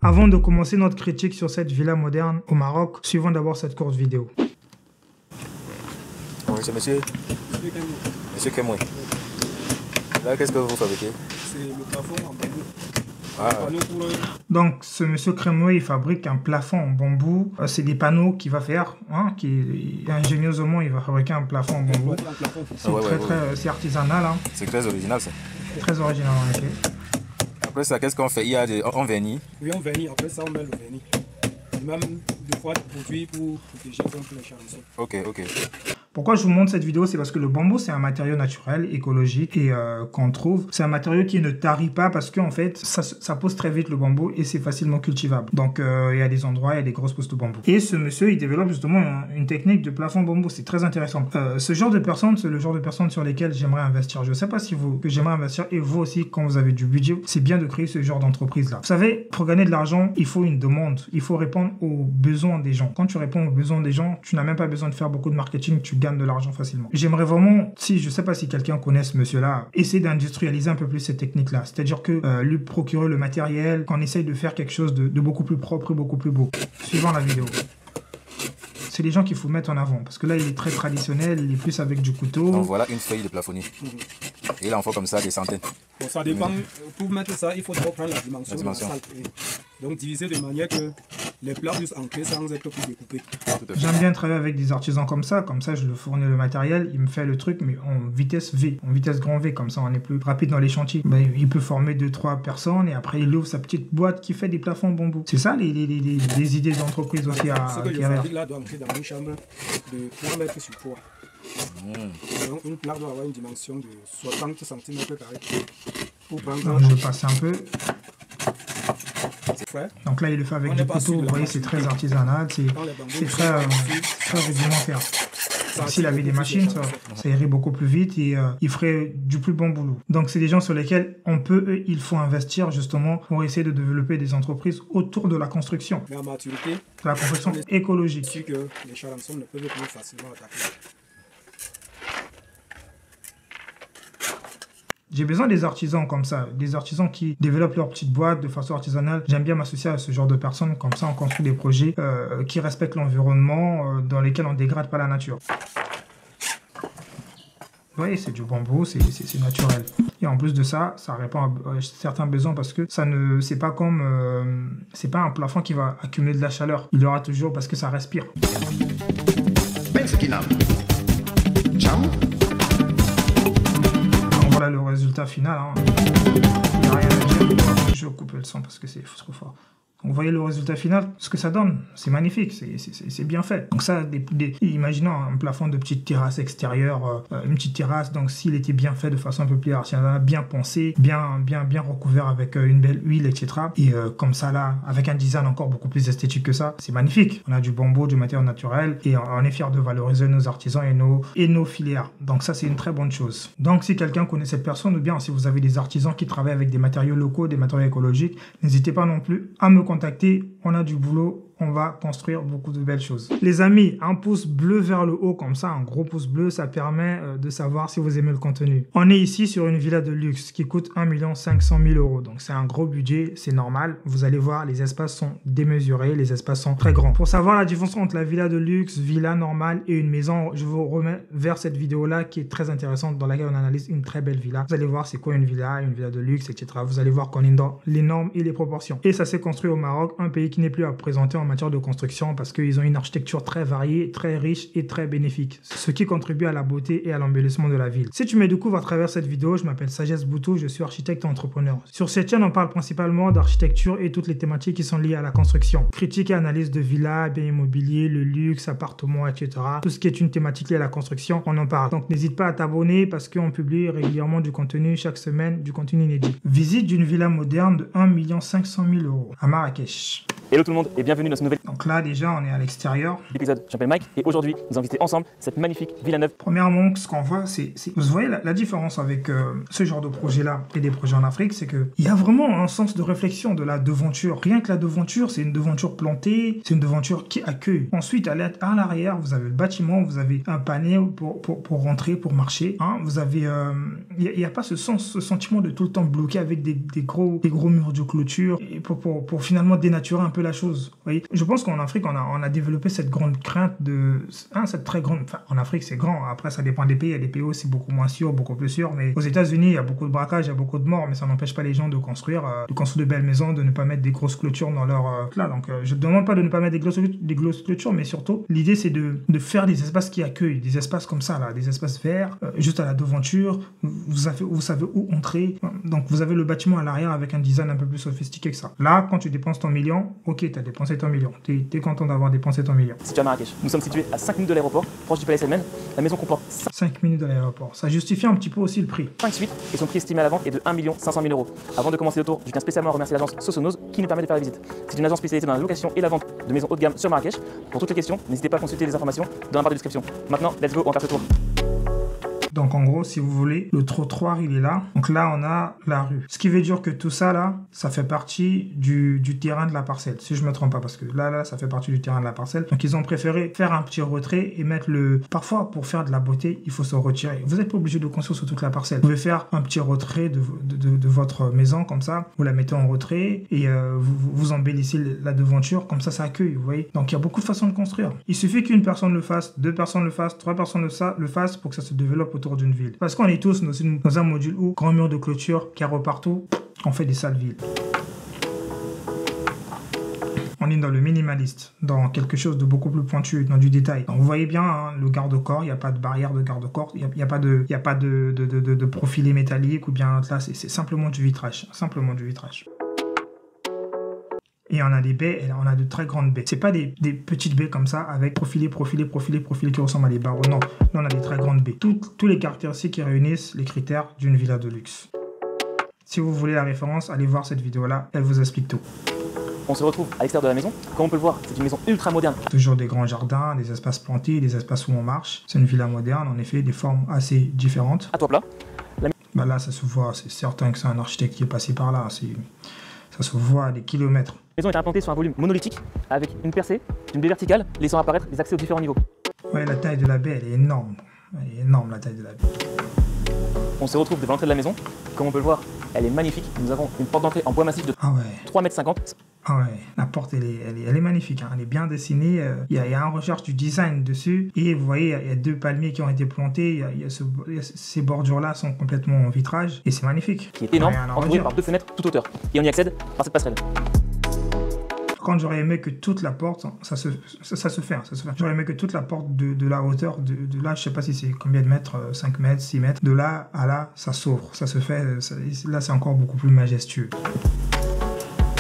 Avant de commencer notre critique sur cette villa moderne au Maroc, suivons d'abord cette courte vidéo. Oui, c'est monsieur Kemoui. Là, qu'est-ce que vous fabriquez? C'est le plafond en bambou. Ah. Donc, ce monsieur Crémoy, il fabrique un plafond en bambou. C'est des panneaux qu'il va faire. Ingénieusement, il va fabriquer un plafond en bambou. C'est artisanal. Hein. C'est très original, ça. Très original, en effet. Après ça, qu'est-ce qu'on fait? On vernit. Oui, on vernit. Après ça, on met le vernis. Et même deux fois de produits pour protéger contre les charançons. Ok. Pourquoi je vous montre cette vidéo? C'est parce que le bambou, c'est un matériau naturel, écologique et qu'on trouve. C'est un matériau qui ne tarit pas parce qu'en fait, ça pousse très vite le bambou et c'est facilement cultivable. Donc, il y a des endroits, il y a des grosses pousses de bambou. Et ce monsieur, il développe justement une technique de plafond bambou. C'est très intéressant. Ce genre de personnes, c'est le genre de personnes sur lesquelles j'aimerais investir. Je ne sais pas si que j'aimerais investir et vous aussi, quand vous avez du budget, c'est bien de créer ce genre d'entreprise-là. Vous savez, pour gagner de l'argent, il faut une demande. Il faut répondre aux besoins des gens. Quand tu réponds aux besoins des gens, tu n'as même pas besoin de faire beaucoup de marketing, tu gagnes de l'argent facilement. J'aimerais vraiment, je sais pas si quelqu'un connaît ce monsieur-là, essayer d'industrialiser un peu plus cette technique-là. C'est-à-dire que lui procurer le matériel, qu'on essaye de faire quelque chose de beaucoup plus propre et beaucoup plus beau. Suivant la vidéo. C'est les gens qu'il faut mettre en avant. Parce que là, il est très traditionnel, il est plus avec du couteau. Donc voilà une feuille de plafonnier. Et là, on fait comme ça des centaines. Bon, ça dépend. Pour mettre ça, il faut d'abord prendre la dimension. De la salle. Donc diviser de manière que les plats puissent entrer sans être plus découpés. J'aime bien travailler avec des artisans comme ça je le fournis le matériel, il me fait le truc, mais en vitesse V, en vitesse grand V, comme ça on est plus rapide dans les chantiers. Il peut former 2-3 personnes et après il ouvre sa petite boîte qui fait des plafonds en bambou. C'est ça les idées d'entreprise aussi à ce que je fabrique là doit entrer dans une chambre de 3 mètres sur 3. Donc une plaque doit avoir une dimension de 60 cm². Pour prendre... Je vais passer un peu. Donc là, il le fait avec du couteau. Vous voyez, c'est très artisanal, c'est très rudimentaire. S'il avait des machines, ça irait beaucoup plus vite et il ferait du plus bon boulot. Donc, c'est des gens sur lesquels il faut investir justement pour essayer de développer des entreprises autour de la construction. Mais en maturité, de la construction écologique. Que les charançons ne peuvent plus facilement attaquer. J'ai besoin des artisans comme ça, des artisans qui développent leur petite boîte de façon artisanale. J'aime bien m'associer à ce genre de personnes, comme ça on construit des projets qui respectent l'environnement, dans lesquels on ne dégrade pas la nature. Vous voyez, c'est du bambou, c'est naturel. Et en plus de ça, ça répond à certains besoins parce que c'est pas comme, c'est pas un plafond qui va accumuler de la chaleur. Il y aura toujours parce que ça respire. Voilà le résultat final. Hein. Il n'y a rien à dire. Je vais couper le son parce que c'est trop fort. Donc, vous voyez le résultat final, ce que ça donne. C'est magnifique, c'est bien fait. Donc ça, imaginons un plafond de petite terrasse extérieure, une petite terrasse. Donc s'il était bien fait de façon un peu plus artisanale, bien pensé, bien recouvert avec une belle huile, etc. Et comme ça là, avec un design encore beaucoup plus esthétique que ça, c'est magnifique. On a du bambou, du matériau naturel et on est fiers de valoriser nos artisans et nos filières. Donc ça, c'est une très bonne chose. Donc si quelqu'un connaît cette personne ou bien si vous avez des artisans qui travaillent avec des matériaux locaux, des matériaux écologiques, n'hésitez pas non plus à me contacter, on a du boulot, on va construire beaucoup de belles choses. Les amis, un pouce bleu vers le haut comme ça, un gros pouce bleu, ça permet de savoir si vous aimez le contenu. On est ici sur une villa de luxe qui coûte 1 500 000 €. Donc c'est un gros budget, c'est normal. Vous allez voir, les espaces sont démesurés, les espaces sont très grands. Pour savoir la différence entre la villa de luxe, villa normale et une maison, je vous remets vers cette vidéo-là qui est très intéressante dans laquelle on analyse une très belle villa. Vous allez voir c'est quoi une villa de luxe, etc. Vous allez voir qu'on est dans les normes et les proportions. Et ça s'est construit au Maroc, un pays qui n'est plus à présenter en matière de construction parce qu'ils ont une architecture très variée, très riche et très bénéfique, ce qui contribue à la beauté et à l'embellissement de la ville. Si tu me découvres à travers cette vidéo, je m'appelle Sagesse Boutou, je suis architecte et entrepreneur. Sur cette chaîne, on parle principalement d'architecture et toutes les thématiques qui sont liées à la construction. Critique et analyse de villas, biens immobiliers, le luxe, appartements, etc. Tout ce qui est une thématique liée à la construction, on en parle. Donc n'hésite pas à t'abonner parce qu'on publie régulièrement du contenu chaque semaine, du contenu inédit. Visite d'une villa moderne de 1 500 000 € à Marrakech. Hello tout le monde et bienvenue dans ce nouvel Donc là, déjà, on est à l'extérieur. épisode. Je m'appelle Mike et aujourd'hui, nous allons visiter ensemble cette magnifique villa neuve. Premièrement, ce qu'on voit, vous voyez la différence avec ce genre de projet-là et des projets en Afrique, c'est qu'il y a vraiment un sens de réflexion de la devanture. Rien que la devanture, c'est une devanture plantée, c'est une devanture qui accueille. Ensuite, à l'arrière, vous avez le bâtiment, vous avez un panier pour rentrer, pour marcher. Hein. Vous avez, il n'y a pas ce sentiment de tout le temps bloqué avec des gros murs de clôture et pour finalement dénaturer un peu la chose. Vous voyez, je pense qu'en Afrique, on a développé cette grande crainte cette très grande. Enfin, en Afrique, c'est grand. Après, ça dépend des pays. Il y a des pays où c'est beaucoup moins sûr, beaucoup plus sûr. Mais aux États-Unis, il y a beaucoup de braquages, il y a beaucoup de morts, mais ça n'empêche pas les gens de construire de belles maisons, de ne pas mettre des grosses clôtures dans leur là. Donc, je ne demande pas de ne pas mettre des grosses clôtures, mais surtout, l'idée, c'est de faire des espaces qui accueillent, des espaces comme ça, là, des espaces verts, juste à la devanture. Vous savez où entrer. Donc, vous avez le bâtiment à l'arrière avec un design un peu plus sophistiqué que ça. Là, quand tu dépenses ton million, ok, tu as dépensé ton million. Tu es content d'avoir dépensé ton million. Situé à Marrakech. Nous sommes situés à 5 minutes de l'aéroport, proche du palais Salman. La maison comporte 5 minutes de l'aéroport. Ça justifie un petit peu aussi le prix. 5 suites et son prix estimé à la vente est de 1 500 000 €. Avant de commencer le tour, je tiens spécialement à remercier l'agence Sosonoz qui nous permet de faire la visite. C'est une agence spécialisée dans la location et la vente de maisons haut de gamme sur Marrakech. Pour toutes les questions, n'hésitez pas à consulter les informations dans la barre de description. Maintenant, let's go, on va faire ce tour. Donc en gros, si vous voulez, le trottoir, il est là. Donc là, on a la rue. Ce qui veut dire que tout ça, là, ça fait partie du terrain de la parcelle. Si je ne me trompe pas, parce que là, ça fait partie du terrain de la parcelle. Donc ils ont préféré faire un petit retrait et mettre le... Parfois, pour faire de la beauté, il faut se retirer. Vous n'êtes pas obligé de construire sur toute la parcelle. Vous pouvez faire un petit retrait de votre maison, comme ça. Vous la mettez en retrait et vous embellissez la devanture. Comme ça accueille, vous voyez. Donc il y a beaucoup de façons de construire. Il suffit qu'une personne le fasse, 2 personnes le fassent, 3 personnes le fassent pour que ça se développe autour d'une ville. Parce qu'on est tous dans un module où, grand mur de clôture, carreaux partout, on fait des sales villes. On est dans le minimaliste, dans quelque chose de beaucoup plus pointu, dans du détail. Donc vous voyez bien, hein, le garde-corps, il n'y a pas de barrière de garde-corps, il n'y a pas de profilé métallique, ou bien là, c'est simplement du vitrage. Simplement du vitrage. Et on a des baies, et on a de très grandes baies. C'est pas des petites baies comme ça, avec profilé qui ressemblent à des barreaux. Non, là on a des très grandes baies. Tous les caractéristiques qui réunissent les critères d'une villa de luxe. Si vous voulez la référence, allez voir cette vidéo-là, elle vous explique tout. On se retrouve à l'extérieur de la maison. Comme on peut le voir, c'est une maison ultra moderne. Toujours des grands jardins, des espaces plantés, des espaces où on marche. C'est une villa moderne, en effet, des formes assez différentes. À toit plat. Bah là, ça se voit, c'est certain que c'est un architecte qui est passé par là. Ça se voit à des kilomètres. La maison est implantée sur un volume monolithique avec une percée, une baie verticale, laissant apparaître les accès aux différents niveaux. Ouais, la taille de la baie, elle est énorme. Elle est énorme, la taille de la baie. On se retrouve devant l'entrée de la maison. Comme on peut le voir, elle est magnifique. Nous avons une porte d'entrée en bois massif de 3,50 m. Ah ouais, la porte, elle est magnifique. Hein. Elle est bien dessinée. Il y a un recherche du design dessus. Et vous voyez, il y a 2 palmiers qui ont été plantés. Ces bordures-là sont complètement en vitrage. Et c'est magnifique. Qui est énorme, entouré par 2 fenêtres toute hauteur. Et on y accède par cette passerelle. Quand j'aurais aimé que toute la porte, ça se fait. J'aurais aimé que toute la porte de la hauteur, de là, je sais pas si c'est combien de mètres, 5 mètres, 6 mètres, de là à là, ça s'ouvre, ça se fait, là c'est encore beaucoup plus majestueux.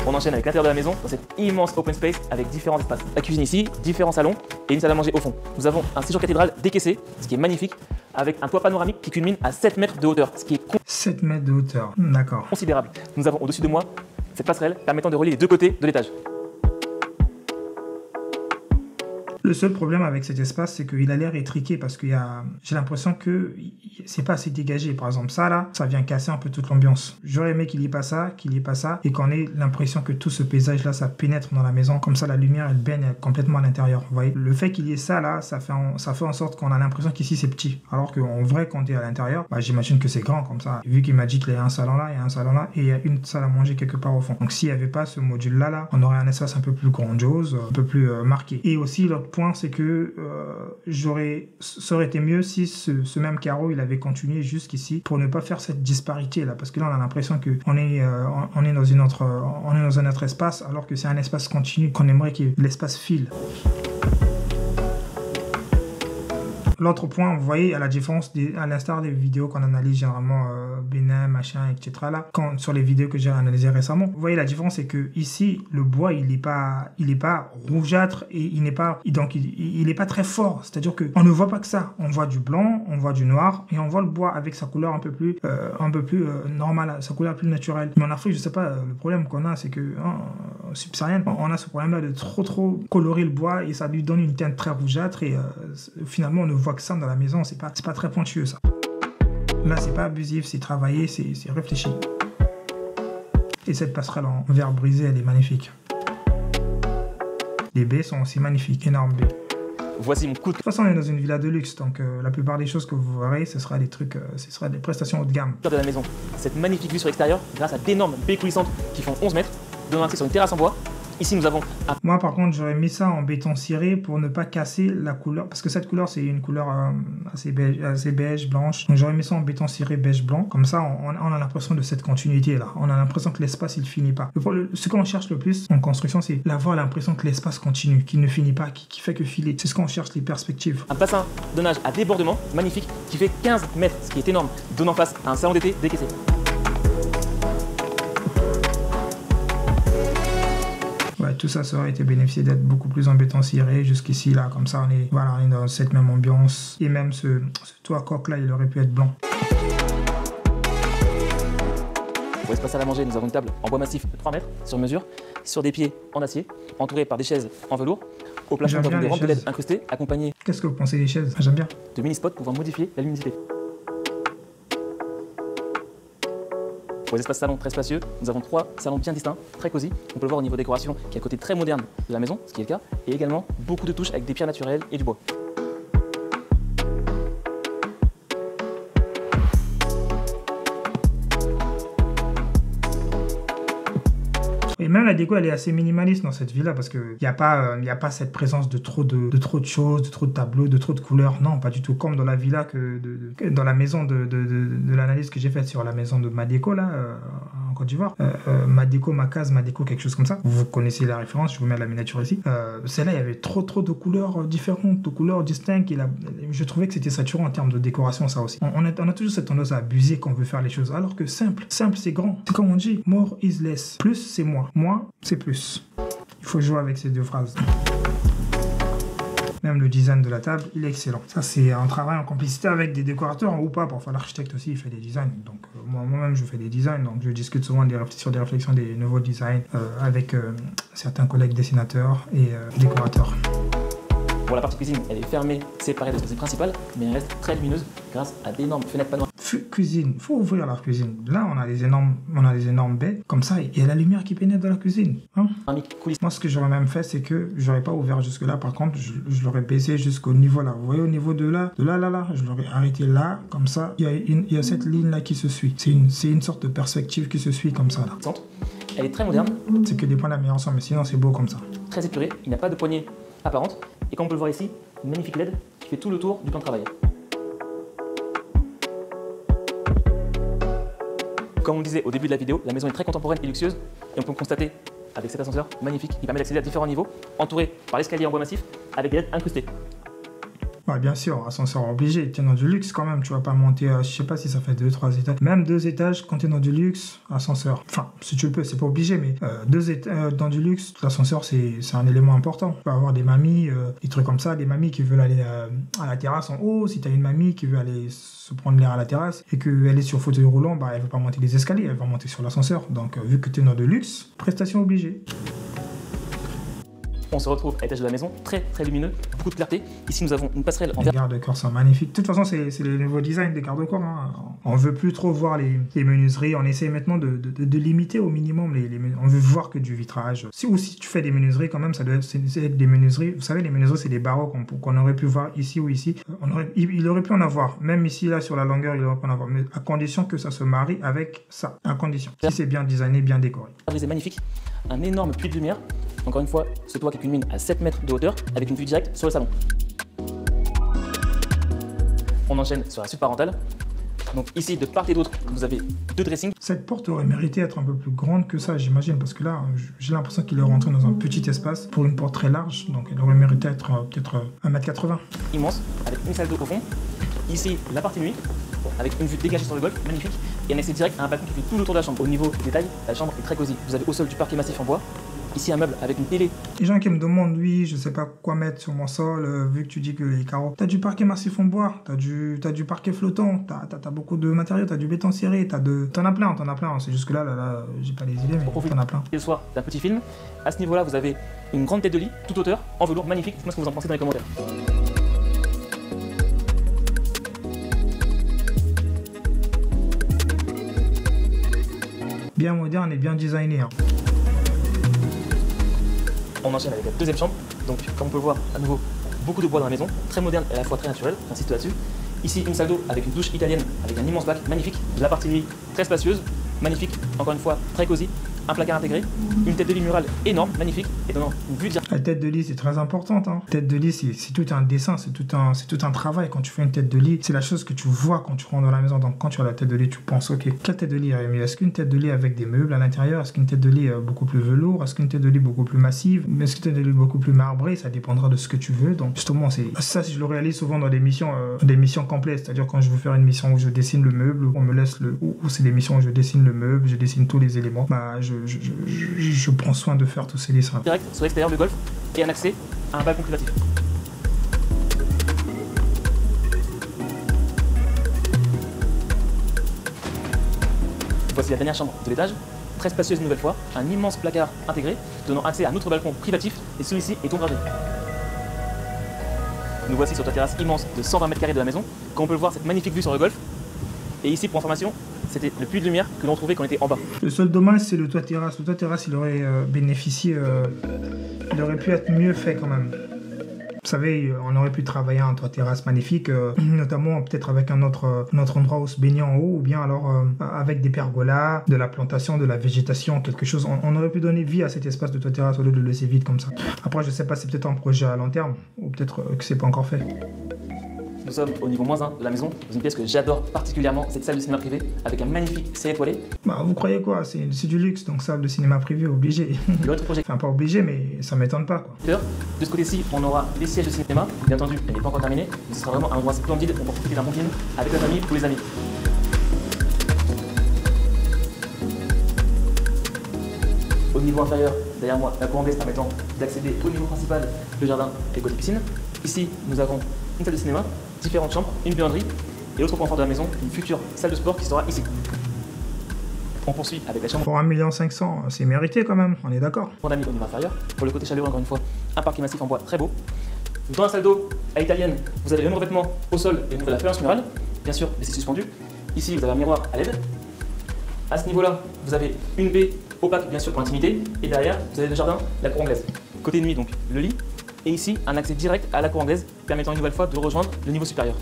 On enchaîne avec l'intérieur de la maison, dans cet immense open space avec différents espaces. La cuisine ici, différents salons et une salle à manger au fond. Nous avons un séjour cathédrale décaissé, ce qui est magnifique, avec un toit panoramique qui culmine à 7 mètres de hauteur, ce qui est 7 mètres de hauteur, d'accord. Considérable. Nous avons au-dessus de moi cette passerelle permettant de relier les 2 côtés de l'étage. Le seul problème avec cet espace, c'est qu'il a l'air étriqué parce que j'ai l'impression que c'est pas assez dégagé. Par exemple, ça là, ça vient casser un peu toute l'ambiance. J'aurais aimé qu'il n'y ait pas ça, et qu'on ait l'impression que tout ce paysage-là, ça pénètre dans la maison. Comme ça, la lumière, elle baigne complètement à l'intérieur. Vous voyez, le fait qu'il y ait ça là, ça fait en sorte qu'on a l'impression qu'ici c'est petit. Alors qu'en vrai, quand on est à l'intérieur, bah, j'imagine que c'est grand comme ça. Vu qu'il m'a dit qu'il y a un salon là, il y a un salon là, et il y a une salle à manger quelque part au fond. Donc s'il n'y avait pas ce module-là, on aurait un espace un peu plus grandiose, un peu plus marqué. Et aussi, l'autre point, c'est que ça aurait été mieux si ce même carreau il avait continué jusqu'ici pour ne pas faire cette disparité là, parce que là on a l'impression que on est dans un autre espace alors que c'est un espace continu, qu'on aimerait que l'espace file. L'autre point, vous voyez, à la différence, à l'instar des vidéos qu'on analyse généralement, Bénin, machin, etc. là, sur les vidéos que j'ai analysées récemment, vous voyez la différence, c'est que ici, le bois, il est pas rougeâtre et il n'est pas très fort. C'est-à-dire que on ne voit pas que ça. On voit du blanc, on voit du noir et on voit le bois avec sa couleur un peu plus normale, sa couleur plus naturelle. Mais en Afrique, je sais pas, le problème qu'on a, c'est que subsaharienne, on a ce problème-là de trop colorer le bois et ça lui donne une teinte très rougeâtre et finalement on ne voit que ça dans la maison, c'est pas très pointueux ça. Là c'est pas abusif, c'est travaillé, c'est réfléchi. Et cette passerelle en verre brisé, elle est magnifique. Les baies sont aussi magnifiques, énormes baies. Voici mon coup de... De toute façon, on est dans une villa de luxe, donc la plupart des choses que vous verrez, ce sera des trucs, ce sera des prestations haut de gamme. de la maison. Cette magnifique vue sur l'extérieur, grâce à d'énormes baies coulissantes qui font 11 mètres, donnant accès sur une terrasse en bois. Ici, nous avons un... Moi, par contre, j'aurais mis ça en béton ciré pour ne pas casser la couleur, parce que cette couleur, c'est une couleur assez beige, blanche. Donc, j'aurais mis ça en béton ciré beige-blanc. Comme ça, on a l'impression de cette continuité-là. On a l'impression que l'espace, il finit pas. Ce qu'on cherche le plus en construction, c'est d'avoir l'impression que l'espace continue, qu'il ne finit pas, qui fait que filer. C'est ce qu'on cherche, les perspectives. un bassin de nage à débordement magnifique qui fait 15 mètres, ce qui est énorme, donnant face à un salon d'été décaissé. Ouais, tout ça, ça aurait été bénéficié d'être beaucoup plus en béton ciré jusqu'ici, là. Comme ça, on est dans cette même ambiance. Et même ce toit coque-là, il aurait pu être blanc. Pour espace à la manger, nous avons une table en bois massif de 3 mètres sur mesure, sur des pieds en acier, entourée par des chaises en velours. Au plafond, nous avons des rampes de LED incrustées, accompagnées Qu'est-ce que vous pensez des chaises? J'aime bien. de mini-spots pouvant modifier la luminosité. Pour les espaces salons très spacieux, nous avons 3 salons bien distincts, très cosy. On peut le voir au niveau décoration, qui a un côté très moderne de la maison, ce qui est le cas, et également beaucoup de touches avec des pierres naturelles et du bois. Et même la déco, elle est assez minimaliste dans cette villa parce qu'il n'y a pas cette présence de trop de choses, de trop de tableaux, de trop de couleurs. Non, pas du tout. Comme dans la villa, dans la maison de l'analyse que j'ai faite sur la maison de Madéco, là, en Côte d'Ivoire. Madéco, ma case, Madéco, quelque chose comme ça. Vous connaissez la référence, je vous mets la miniature ici. Celle-là, il y avait trop de couleurs différentes, de couleurs distinctes. Je trouvais que c'était saturant en termes de décoration, ça aussi. On a toujours cette tendance à abuser quand on veut faire les choses. Alors que simple, c'est grand. C'est comme on dit, more is less. Plus, c'est moins. Moins, c'est plus. Il faut jouer avec ces deux phrases. Même le design de la table, il est excellent. Ça, c'est un travail en complicité avec des décorateurs ou pas. Parfois, l'architecte aussi, il fait des designs. Donc, moi-même, je fais des designs. Donc, je discute souvent sur des réflexions des nouveaux designs avec certains collègues dessinateurs et décorateurs. Pour la partie cuisine, elle est fermée, séparée de l'espace principal, mais elle reste très lumineuse grâce à d'énormes fenêtres panoramiques. Cuisine, faut ouvrir la cuisine. Là, on a des énormes baies, comme ça, il y a la lumière qui pénètre dans la cuisine. Hein? Moi, ce que j'aurais même fait, c'est que j'aurais pas ouvert jusque-là. Par contre, je l'aurais baissé jusqu'au niveau là. Vous voyez, au niveau de là, je l'aurais arrêté là, comme ça. Il y a cette ligne-là qui se suit. C'est une sorte de perspective qui se suit comme ça, là. Elle est très moderne. C'est que des points d'amélioration, mais sinon, c'est beau comme ça. Très épurée, il n'y a pas de poignée apparente. Et comme on peut le voir ici, une magnifique LED qui fait tout le tour du plan de travail. Comme on le disait au début de la vidéo, la maison est très contemporaine et luxueuse. Et on peut constater avec cet ascenseur magnifique qui permet d'accéder à différents niveaux, entouré par l'escalier en bois massif avec des LED incrustées. Ouais, bien sûr, ascenseur obligé. T'es dans du luxe quand même. Tu vas pas monter, je sais pas si ça fait 2-3 étages. Même 2 étages, quand t'es dans du luxe, ascenseur. Enfin, si tu le peux, c'est pas obligé, mais 2 étages dans du luxe, l'ascenseur, c'est un élément important. Tu peux avoir des mamies, des trucs comme ça, des mamies qui veulent aller à la terrasse en haut. Si t'as une mamie qui veut aller se prendre l'air à la terrasse et qu'elle est sur fauteuil roulant, bah, elle veut pas monter les escaliers, elle va monter sur l'ascenseur. Donc, vu que t'es dans de luxe, prestation obligée. On se retrouve à l'étage de la maison, très lumineux, beaucoup de clarté. Ici, nous avons une passerelle en verre. Les garde-corps sont magnifiques. De toute façon, c'est le nouveau design des garde-corps. Hein. On veut plus trop voir les menuiseries. On essaie maintenant de limiter au minimum les menuiseries. On veut voir que du vitrage. Si tu fais des menuiseries, quand même, ça doit être des menuiseries. Vous savez, les menuiseries, c'est des barreaux qu'on aurait pu voir ici ou ici. Il aurait pu en avoir. Même ici, là, sur la longueur, il aurait pu en avoir. Mais à condition que ça se marie avec ça. À condition. Si c'est bien designé, bien décoré. C'est magnifique. Un énorme puits de lumière. Encore une fois, ce toit qui culmine à 7 mètres de hauteur avec une vue directe sur le salon. On enchaîne sur la suite parentale. Donc ici, de part et d'autre, vous avez 2 dressings. Cette porte aurait mérité être un peu plus grande que ça, j'imagine, parce que là, j'ai l'impression qu'il est rentré dans un petit espace pour une porte très large, donc elle aurait mérité être peut-être 1,80 m. Immense, avec une salle d'eau au fond. Ici, la partie nuit, avec une vue dégagée sur le golf, magnifique, et un accès direct à un balcon qui fait tout le tour de la chambre. Au niveau des détails, la chambre est très cosy. Vous avez au sol du parquet massif en bois, Ici, un meuble avec une télé. Les gens qui me demandent, oui, je sais pas quoi mettre sur mon sol, vu que tu dis que les carreaux. T'as du parquet massif en bois, t'as du parquet flottant, t'as beaucoup de matériaux, t'as du béton ciré, t'en as plein. C'est juste que là, j'ai pas les idées, mais t'en as plein. Et le soir d'un petit film. À ce niveau-là, vous avez une grande tête de lit, toute hauteur, en velours, magnifique. Dites-moi ce que vous en pensez dans les commentaires. Bien moderne et bien designé. Hein. On enchaîne avec la deuxième chambre. Donc, comme on peut le voir, à nouveau, beaucoup de bois dans la maison, très moderne et à la fois très naturel. J'insiste là-dessus. Ici, une salle d'eau avec une douche italienne, avec un immense bac magnifique. La partie lit très spacieuse, magnifique, encore une fois, très cosy. Un placard intégré, une tête de lit murale énorme, magnifique, et donnant une vue directe. La tête de lit, c'est très importante. Hein. Tête de lit, c'est tout un dessin, c'est tout un travail. Quand tu fais une tête de lit, c'est la chose que tu vois quand tu rentres dans la maison. Donc, quand tu as la tête de lit, tu penses, ok, quelle tête de lit irait mieux? Est-ce qu'une tête de lit avec des meubles à l'intérieur? Est-ce qu'une tête de lit beaucoup plus velours? Est-ce qu'une tête de lit beaucoup plus massive? Est-ce qu'une tête de lit beaucoup plus marbrée? Ça dépendra de ce que tu veux. Donc, justement, ça, je le réalise souvent dans des missions complètes. C'est-à-dire quand je veux faire une mission où je dessine le meuble, où on me laisse ou c'est des missions où je dessine le meuble, je dessine tous les éléments. Bah, je prends soin de faire tous ces dessins. Direct sur l'extérieur le golf et un accès à un balcon privatif. Voici la dernière chambre de l'étage, très spacieuse une nouvelle fois, un immense placard intégré donnant accès à un autre balcon privatif et celui-ci est ombragé. Nous voici sur la terrasse immense de 120 mètres carrés de la maison, comme on peut le voir cette magnifique vue sur le golf. Et ici, pour information, c'était le puits de lumière que l'on trouvait quand on était en bas. Le seul dommage, c'est le toit terrasse. Le toit terrasse, il aurait bénéficié, il aurait pu être mieux fait quand même. Vous savez, on aurait pu travailler un toit terrasse magnifique, notamment peut-être avec un autre endroit où se baigner en haut, ou bien alors avec des pergolas, de la plantation, de la végétation, quelque chose. On aurait pu donner vie à cet espace de toit terrasse au lieu de le laisser vide comme ça. Après, je sais pas, c'est peut-être un projet à long terme, ou peut-être que c'est pas encore fait. Nous sommes au niveau -1 de la maison, dans une pièce que j'adore particulièrement, cette salle de cinéma privée, avec un magnifique C étoilé. Bah, vous croyez quoi? C'est du luxe, donc salle de cinéma privée obligé. L'autre projet. Enfin, pas obligé, mais ça m'étonne pas, quoi. De ce côté-ci, on aura des sièges de cinéma. Bien entendu, elle n'est pas encore terminée, mais ce sera vraiment un endroit splendide pour profiter d'un bon film avec la famille ou les amis. Au niveau inférieur, derrière moi, la cour anglaise permettant d'accéder au niveau principal, le jardin et côté piscine. Ici, nous avons une salle de cinéma, différentes chambres, une buanderie et l'autre point fort de la maison, une future salle de sport qui sera ici. On poursuit avec la chambre pour 1,5 million, c'est mérité quand même, on est d'accord. pour d'amis au niveau inférieur. Pour le côté chaleureux, encore une fois, un parquet massif en bois très beau. Dans la salle d'eau à italienne, vous avez le même revêtement au sol et de la faïence murale, bien sûr, mais c'est suspendu. Ici, vous avez un miroir à LED. À ce niveau-là, vous avez une baie opaque, bien sûr, pour l'intimité. Et derrière, vous avez le jardin, la cour anglaise. Côté nuit, donc, le lit. Et ici, un accès direct à la cour anglaise, permettant une nouvelle fois de rejoindre le niveau supérieur.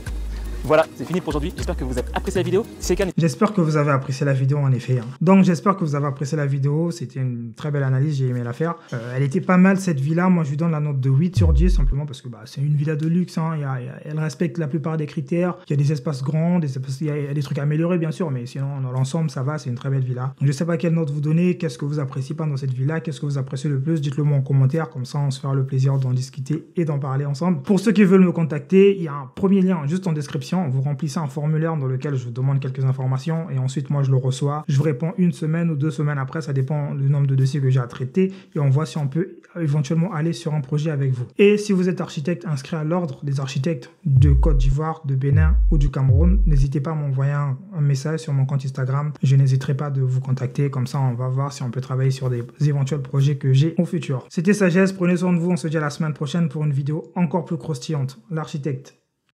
Voilà, c'est fini pour aujourd'hui. J'espère que vous avez apprécié la vidéo. Si c'est le cas, j'espère que vous avez apprécié la vidéo en effet. Hein. Donc j'espère que vous avez apprécié la vidéo. C'était une très belle analyse, j'ai aimé la faire. Elle était pas mal cette villa. Moi je lui donne la note de 8 sur 10 simplement parce que c'est une villa de luxe. Hein. Elle respecte la plupart des critères. Il y a des espaces grands, il y a des trucs à améliorer bien sûr, mais sinon dans l'ensemble ça va, c'est une très belle villa. Donc je sais pas quelle note vous donnez, qu'est-ce que vous appréciez pas dans cette villa, qu'est-ce que vous appréciez le plus, dites-le moi en commentaire, comme ça on se fera le plaisir d'en discuter et d'en parler ensemble. Pour ceux qui veulent me contacter, il y a un premier lien juste en description. Vous remplissez un formulaire dans lequel je vous demande quelques informations et ensuite moi je le reçois. Je vous réponds 1 semaine ou 2 semaines après, ça dépend du nombre de dossiers que j'ai à traiter et on voit si on peut éventuellement aller sur un projet avec vous. Et si vous êtes architecte inscrit à l'ordre des architectes de Côte d'Ivoire, de Bénin ou du Cameroun, n'hésitez pas à m'envoyer un message sur mon compte Instagram. Je n'hésiterai pas de vous contacter, comme ça on va voir si on peut travailler sur des éventuels projets que j'ai au futur. C'était Sagesse, prenez soin de vous, on se dit à la semaine prochaine pour une vidéo encore plus croustillante. L'architecte